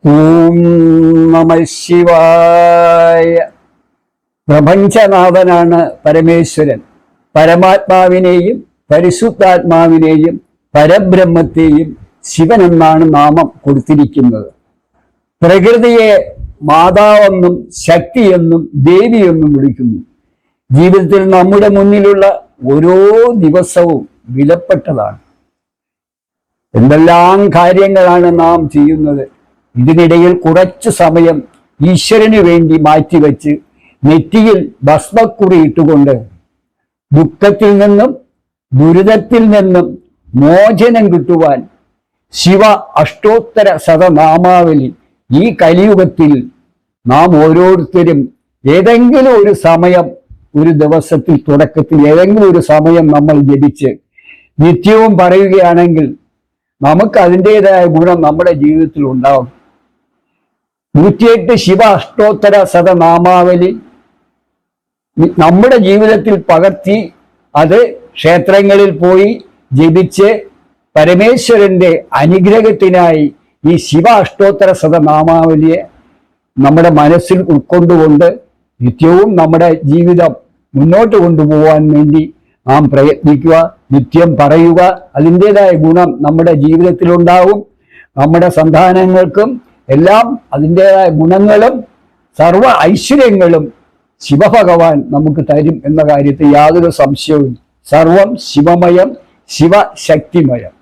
ഓം നമഃ ശിവായ. പ്രപഞ്ചനാഥനാണ് പരമേശ്വരൻ. പരമാത്മാവിനെയും പരിശുദ്ധാത്മാവിനെയും പരബ്രഹ്മത്തെയും ശിവൻ എന്നാണ് നാമം കൊടുത്തിരിക്കുന്നത്. പ്രകൃതിയെ മാതാവെന്നും ശക്തിയെന്നും ദേവിയെന്നും വിളിക്കുന്നു. ജീവിതത്തിൽ നമ്മുടെ മുന്നിലുള്ള ഓരോ ദിവസവും വിലപ്പെട്ടതാണ്. എന്തെല്ലാം കാര്യങ്ങളാണ് നാം ചെയ്യുന്നത്. ഇതിനിടയിൽ കുറച്ചു സമയം ഈശ്വരന് വേണ്ടി മാറ്റിവെച്ച് നെറ്റിയിൽ ഭസ്മക്കുറി ഇട്ടുകൊണ്ട് ദുഃഖത്തിൽ നിന്നും ദുരിതത്തിൽ നിന്നും മോചനം കിട്ടുവാൻ ശിവ അഷ്ടോത്തര ശതനാമാവലി ഈ കലിയുഗത്തിൽ നാം ഓരോരുത്തരും ഏതെങ്കിലും ഒരു സമയം, ഒരു ദിവസത്തിൽ തുടക്കത്തിൽ ഏതെങ്കിലും ഒരു സമയം നമ്മൾ ജപിച്ച് നിത്യവും പറയുകയാണെങ്കിൽ നമുക്ക് അതിൻ്റെതായ ഗുണം നമ്മുടെ ജീവിതത്തിൽ ഉണ്ടാവും. 108 ശിവ അഷ്ടോത്തര ശതനാമാവലി നമ്മുടെ ജീവിതത്തിൽ പകർത്തി അത് ക്ഷേത്രങ്ങളിൽ പോയി ജപിച്ച് പരമേശ്വരന്റെ അനുഗ്രഹത്തിനായി ഈ ശിവ അഷ്ടോത്തര ശതനാമാവലിയെ നമ്മുടെ മനസ്സിൽ ഉൾക്കൊണ്ടുകൊണ്ട് നിത്യവും നമ്മുടെ ജീവിതം മുന്നോട്ട് കൊണ്ടുപോകാൻ വേണ്ടി നാം പ്രയത്നിക്കുക, നിത്യം പറയുക. അതിൻ്റെതായ ഗുണം നമ്മുടെ ജീവിതത്തിലുണ്ടാവും. നമ്മുടെ സന്താനങ്ങൾക്കും എല്ലാം അതിൻ്റെതായ ഗുണങ്ങളും സർവ ഐശ്വര്യങ്ങളും ശിവഭഗവാൻ നമുക്ക് തരും എന്ന കാര്യത്തിൽ യാതൊരു സംശയവും. സർവം ശിവമയം, ശിവശക്തിമയം.